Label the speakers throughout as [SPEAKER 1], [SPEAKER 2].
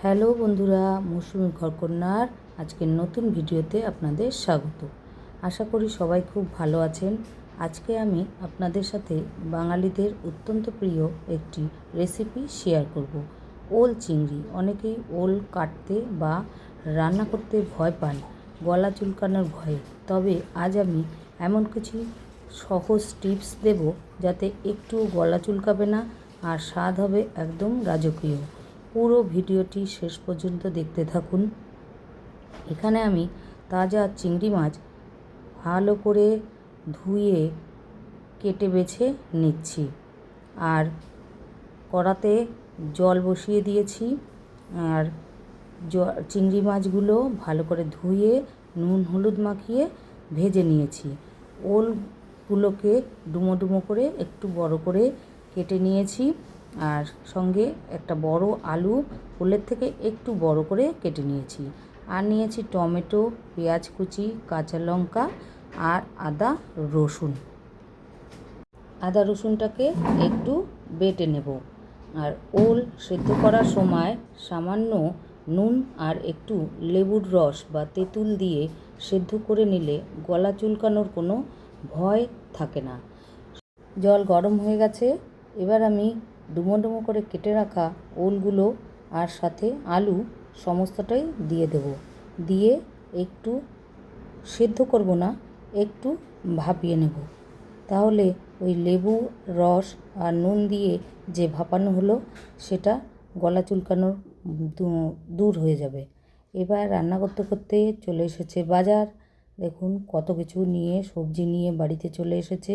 [SPEAKER 1] Hello বন্ধুরা, মৌসুমী ঘরকন্যার আজকের নতুন ভিডিওতে আপনাদের স্বাগত। আশা করি সবাই খুব ভালো আছেন। আজকে আমি আপনাদের সাথে বাঙালিদের অত্যন্ত প্রিয় একটি রেসিপি শেয়ার করব। ওল চিংড়ি। অনেকেই ওল কাটতে বা রান্না করতে ভয় পান, গলা চুলকানোর ভয়ে। তবে আজ আমি এমন কিছু সহজ টিপস দেব যাতে একটু গলা চুলকাবে না আর স্বাদ হবে একদম রাজকীয়। পুরো ভিডিওটি শেষ পর্যন্ত দেখতে থাকুন। এখানে আমি তাজা চিংড়ি মাছ ভালো করে ধুয়ে কেটে বেছে নিচ্ছি। আর কড়াতে জল বসিয়ে দিয়েছি। আর চিংড়ি মাছগুলো ভালো করে ধুয়ে নুন হলুদ মাখিয়ে ভেজে নিয়েছি। ওলগুলোকে ডুমো ডুমো করে একটু বড় করে কেটে নিয়েছি। আর সঙ্গে একটা বড় আলু ওলের থেকে একটু বড় করে কেটে নিয়েছি। আর নিয়েছি টমেটো, পেঁয়াজ কুচি, কাঁচা লঙ্কা আর আদা রসুন। আদা রসুনটাকে একটু বেটে নেব। আর ওল সেদ্ধ করার সময় সামান্য নুন আর একটু লেবুর রস বা তেঁতুল দিয়ে সেদ্ধ করে নিলে গলা চুলকানোর কোনো ভয় থাকে না। জল গরম হয়ে গেছে। এবার আমি ডুমো ডুমো করে কেটে রাখা ওলগুলো আর সাথে আলু সমস্তটাই দিয়ে দেব। দিয়ে একটু সেদ্ধ করব না, একটু ভাপিয়ে নেব। তাহলে ওই লেবু রস আর নুন দিয়ে যে ভাপানো হলো সেটা গলা চুলকানোর দূর হয়ে যাবে। এবার রান্না করতে করতে চলে এসেছে বাজার। দেখুন কত কিছু নিয়ে, সবজি নিয়ে বাড়িতে চলে এসেছে।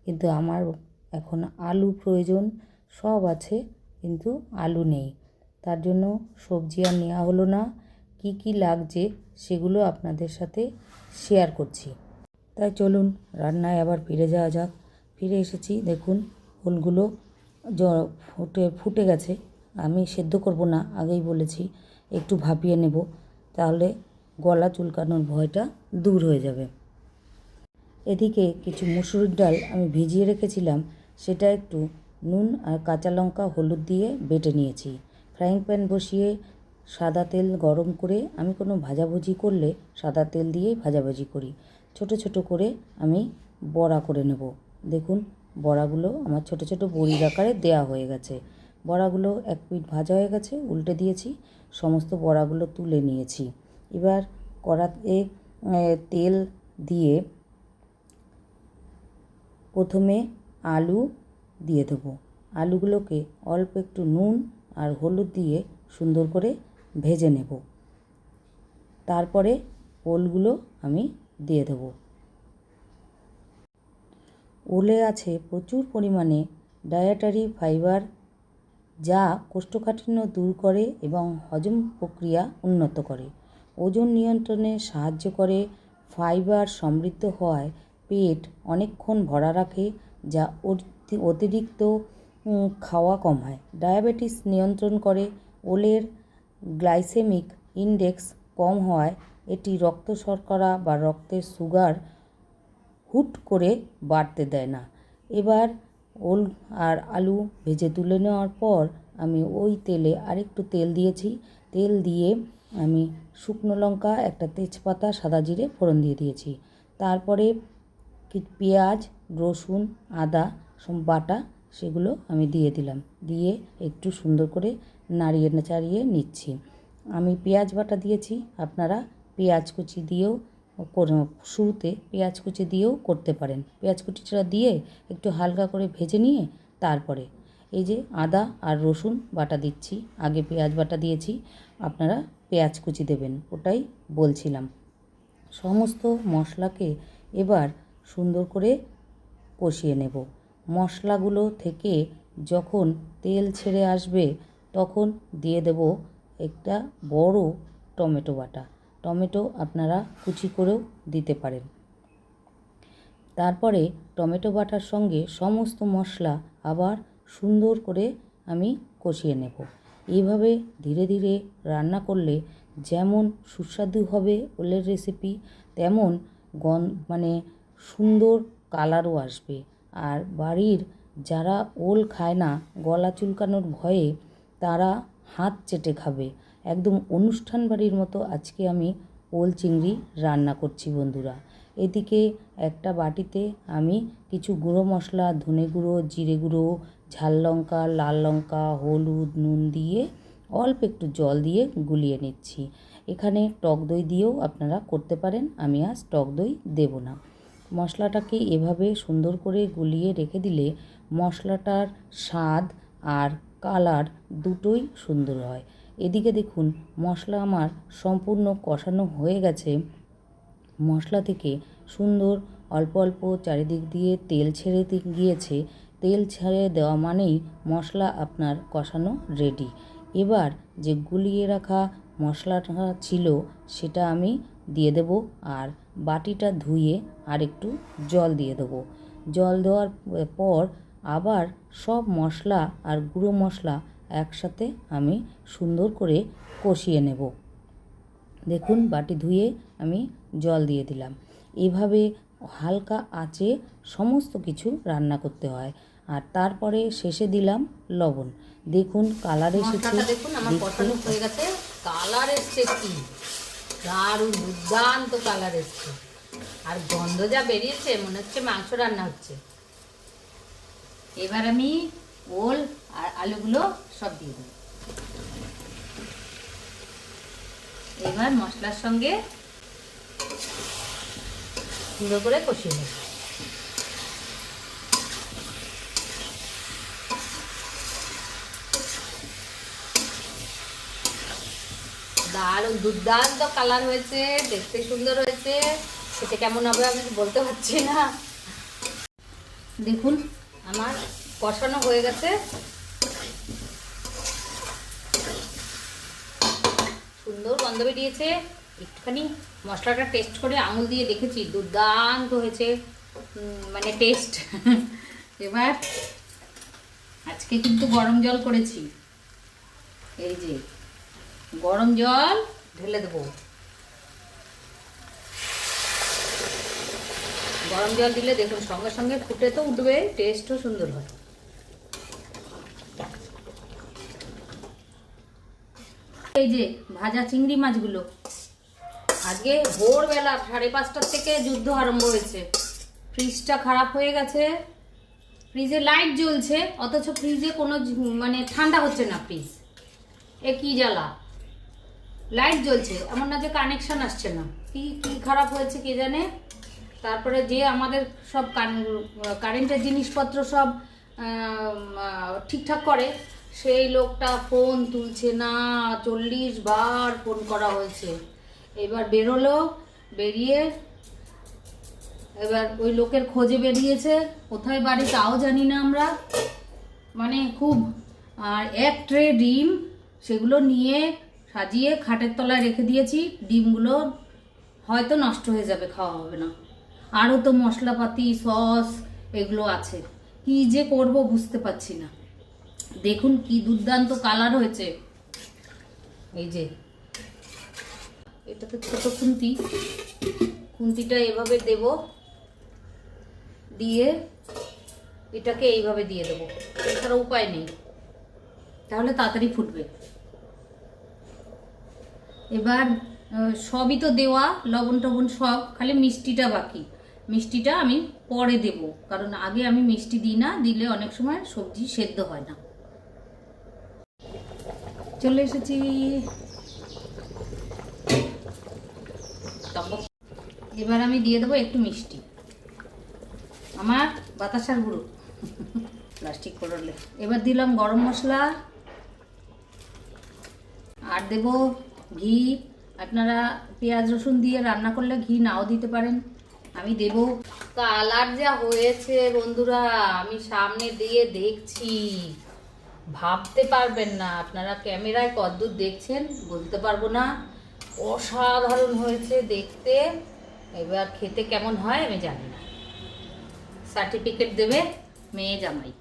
[SPEAKER 1] কিন্তু আমার এখন আলু প্রয়োজন। সব আছে কিন্তু আলু নেই। তার জন্য সবজি আর নেওয়া হলো না। কি কি লাগছে সেগুলো আপনাদের সাথে শেয়ার করছি। তাই চলুন রান্নায় আবার ফিরে যাওয়া যাক। ফিরে এসেছি। দেখুন ওলগুলো ফুটে গেছে। আমি সেদ্ধ করব না, আগেই বলেছি, একটু ভাপিয়ে নেব। তাহলে গলা চুলকানোর ভয়টা দূর হয়ে যাবে। এদিকে কিছু মুসুরির ডাল আমি ভিজিয়ে রেখেছিলাম, সেটা একটু নুন আর কাঁচা লঙ্কা হলুদ দিয়ে বেটে নিয়েছি। ফ্রাইং প্যান বসিয়ে সাদা তেল গরম করে, আমি কোনো ভাজাভুজি করলে সাদা তেল দিয়েই ভাজাভাজি করি। ছোট ছোট করে আমি বড়া করে নেব। দেখুন বড়াগুলো আমার ছোট ছোট বড়ির আকারে দেওয়া হয়ে গেছে। বড়াগুলো এক পিঠ ভাজা হয়ে গেছে, উল্টে দিয়েছি। সমস্ত বড়াগুলো তুলে নিয়েছি। এবার কড়াতে তেল দিয়ে প্রথমে আলু দিয়ে দেবো। আলুগুলোকে অল্প একটু নুন আর হলুদ দিয়ে সুন্দর করে ভেজে নেব। তারপরে ওলগুলো আমি দিয়ে দেবো। ওলে আছে প্রচুর পরিমাণে ডায়েটারি ফাইবার, যা কোষ্ঠকাঠিন্য দূর করে এবং হজম প্রক্রিয়া উন্নত করে। ওজন নিয়ন্ত্রণে সাহায্য করে। ফাইবার সমৃদ্ধ হওয়ায় পেট অনেকক্ষণ ভরা রাখে, যা অতিরিক্ত খাওয়া কমায়। ডায়াবেটিস নিয়ন্ত্রণ করে। ওলের গ্লাইসেমিক ইনডেক্স কম হওয়ায় এটি রক্ত শর্করা বা রক্তের সুগার হুট করে বাড়তে দেয় না। এবার ওল আর আলু ভেজে তুলে নেওয়ার পর আমি ওই তেলে আরেকটু তেল দিয়েছি। তেল দিয়ে আমি শুকনো লঙ্কা, একটা তেজপাতা, সাদা জিরে ফোড়ন দিয়ে দিয়েছি। তারপরে পেঁয়াজ, রসুন, আদা সব বাটা সেগুলো আমি দিয়ে দিলাম। দিয়ে একটু সুন্দর করে নাড়িয়ে চাড়িয়ে নিচ্ছি। আমি পেঁয়াজ বাটা দিয়েছি, আপনারা পেঁয়াজ কুচি দিয়েও শুরুতে পেঁয়াজ কুচি দিয়েও করতে পারেন। পেঁয়াজ কুচিটা দিয়ে একটু হালকা করে ভেজে নিয়ে তারপরে এই যে আদা আর রসুন বাটা দিচ্ছি। আগে পেঁয়াজ বাটা দিয়েছি, আপনারা পেঁয়াজ কুচি দেবেন, ওটাই বলছিলাম। সমস্ত মশলাকে এবার সুন্দর করে কষিয়ে নেব। মশলাগুলো থেকে যখন তেল ছেড়ে আসবে তখন দিয়ে দেব একটা বড় টমেটো বাটা। টমেটো আপনারা কুচি করেও দিতে পারেন। তারপরে টমেটো বাটার সঙ্গে সমস্ত মশলা আবার সুন্দর করে আমি কষিয়ে নেব। এইভাবে ধীরে ধীরে রান্না করলে যেমন সুস্বাদু হবে ওলের রেসিপি, তেমন সুন্দর কালারও আসবে। আর বাড়ির যারা ওল খায় না গলা চুলকানোর ভয়ে, তারা হাত চেটে খাবে। একদম অনুষ্ঠান বাড়ির মতো আজকে আমি ওল চিংড়ি রান্না করছি বন্ধুরা। এদিকে একটা বাটিতে আমি কিছু গুঁড়ো মশলা, ধনে গুঁড়ো, জিরে গুঁড়ো, ঝাল লঙ্কা, লাল লঙ্কা, হলুদ, নুন দিয়ে অল্প একটু জল দিয়ে গুলিয়ে নিচ্ছি। এখানে টক দই দিয়েও আপনারা করতে পারেন, আমি আজ টক দই দেব না। মশলাটাকে এভাবে সুন্দর করে গুলিয়ে রেখে দিলে মশলাটার স্বাদ আর কালার দুটোই সুন্দর হয়। এদিকে দেখুন মশলা আমার সম্পূর্ণ কষানো হয়ে গেছে। মশলা থেকে সুন্দর অল্প অল্প চারিদিক দিয়ে তেল ছেড়ে গিয়েছে। তেল ছেড়ে দেওয়া মানেই মশলা আপনার কষানো রেডি। এবার যে গুলিয়ে রাখা মশলাটা ছিল সেটা আমি দিয়ে দেব, আর বাটিটা ধুয়ে আর একটু জল দিয়ে দেবো। জল দেওয়ার পর আবার সব মশলা আর গুঁড়ো মশলা একসাথে আমি সুন্দর করে কষিয়ে নেব। দেখুন বাটি ধুয়ে আমি জল দিয়ে দিলাম। এইভাবে হালকা আঁচে সমস্ত কিছু রান্না করতে হয়। আর তারপরে শেষে দিলাম লবণ। দেখুন কালার এসেছে,
[SPEAKER 2] দেখুন আমার কষানো হয়ে গেছে। কালার এসছে কি দারুণ, দুর্দান্ত কালার এসছে, আর গন্ধ যা বেরিয়েছে মনে হচ্ছে মাংস রান্না হচ্ছে। এবার আমি ওল আর আলুগুলো সব দিয়ে দেব। এবার মশলার সঙ্গে সুন্দর করে কষিয়ে নেব। দারুণ দুর্দান্ত কালার হয়েছে, দেখতে সুন্দর হয়েছে। সেটা কেমন হবে আমি বলতে পারছি না। দেখুন আমার কষানো হয়ে গেছে, সুন্দর গন্ধ বেরিয়েছে। একটুখানি মশলাটা টেস্ট করে আঙুল দিয়ে দেখেছি, দুর্দান্ত হয়েছে, মানে টেস্ট। এবার আজকে কিন্তু গরম জল করেছি, এই যে গরম জল ঢেলে দেবো। গরম জল দিলে দেখুন সঙ্গে সঙ্গে ফুটে তো উঠবে, টেস্টও সুন্দর হয়। এই যে ভাজা চিংড়ি মাছগুলো আজকে ভোরবেলা 5:30টার থেকে যুদ্ধ আরম্ভ হয়েছে। ফ্রিজটা খারাপ হয়ে গেছে, ফ্রিজে লাইট জ্বলছে অথচ ফ্রিজে কোনো মানে ঠান্ডা হচ্ছে না। ফ্রিজ এ কি জ্বালা, লাইট জ্বলছে এমন না যে কানেকশন আসছে না, কি কি খারাপ হয়েছে কে জানে। তারপরে যে আমাদের সব কারেন্টের জিনিসপত্র সব ঠিকঠাক করে সেই লোকটা ফোন তুলছে না, 40 বার ফোন করা হয়েছে। এবার বেরোলো, বেরিয়ে এবার ওই লোকের খোঁজে বেরিয়েছে, কোথায় বাড়ি তাও জানি না আমরা, মানে খুব। আর এক ট্রে ডিম সেগুলো নিয়ে সাজিয়ে খাটের তলায় রেখে দিয়েছি। ডিমগুলো হয়তো নষ্ট হয়ে যাবে, খাওয়া হবে না। আরও তো মশলাপাতি সস এগুলো আছে, কি যে করব বুঝতে পারছি না। দেখুন কি দুর্দান্ত কালার হয়েছে। এই যে এটা তো ছোট খুন্তি, খুন্তিটা এভাবে দেব, দিয়ে এটাকে এইভাবে দিয়ে দেবো, এছাড়া উপায় নেই, তাহলে তাড়াতাড়ি ফুটবে। এবার সবই তো দেওয়া, লবণ টবণ সব, খালি মিষ্টিটা বাকি। মিষ্টিটা আমি পরে দেব, কারণ আগে আমি মিষ্টি দিই না, দিলে অনেক সময় সবজি সেদ্ধ হয় না। চলে এসেছি। এবার আমি দিয়ে দেবো একটু মিষ্টি, আমার বাতাসার গুঁড়ো, প্লাস্টিক করলে। এবার দিলাম গরম মশলা, আর দেব ঘি। আপনারা পেঁয়াজ রসুন দিয়ে রান্না করলে ঘি নাও দিতে পারেন, আমি দেব। কালার যা হয়েছে বন্ধুরা, আমি সামনে দিয়ে দেখছি, ভাবতে পারবেন না আপনারা, ক্যামেরায় কতদূর দেখছেন বলতে পারবো না। অসাধারণ হয়েছে দেখতে। এবার খেতে কেমন হয় আমি জানি না, সার্টিফিকেট দেবে মেয়ে জামাই।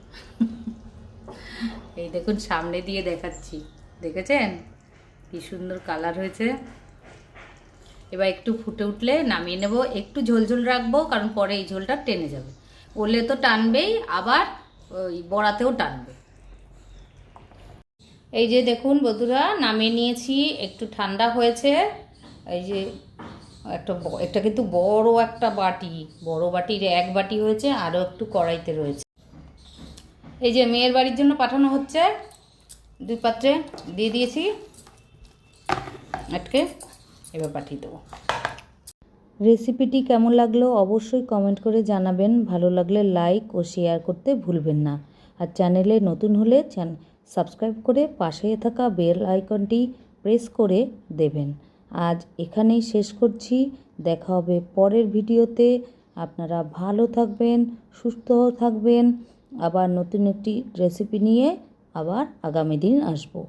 [SPEAKER 2] এই দেখুন সামনে দিয়ে দেখাচ্ছি, দেখেছেন কি সুন্দর কালার হয়েছে। এবার একটু ফুটে উঠলে নামিয়ে নেব। একটু ঝোল ঝোল রাখবো, কারণ পরে এই ঝোলটা টেনে যাবে। ওলে তো টানবেই, আবার ওই বড়াতেও টানবে। এই যে দেখুন বন্ধুরা, নামিয়ে নিয়েছি, একটু ঠান্ডা হয়েছে। এই যে একটা কিন্তু বড় একটা বাটি, বড় বাটির এক বাটি হয়েছে, আরও একটু কড়াইতে রয়েছে। এই যে মেয়ের বাড়ির জন্য পাঠানো হচ্ছে, 2 পাত্রে দিয়ে দিয়েছি আটকে, এবার পাঠিয়ে দেবো।
[SPEAKER 1] রেসিপিটি কেমন লাগলো অবশ্যই কমেন্ট করে জানাবেন। ভালো লাগলে লাইক ও শেয়ার করতে ভুলবেন না। আর চ্যানেলে নতুন হলে সাবস্ক্রাইব করে পাশে থাকা বেল আইকনটি প্রেস করে দেবেন। আজ এখানেই শেষ করছি, দেখা হবে পরের ভিডিওতে। আপনারা ভালো থাকবেন, সুস্থ থাকবেন। আবার নতুন একটি রেসিপি নিয়ে আবার আগামী দিন আসবো।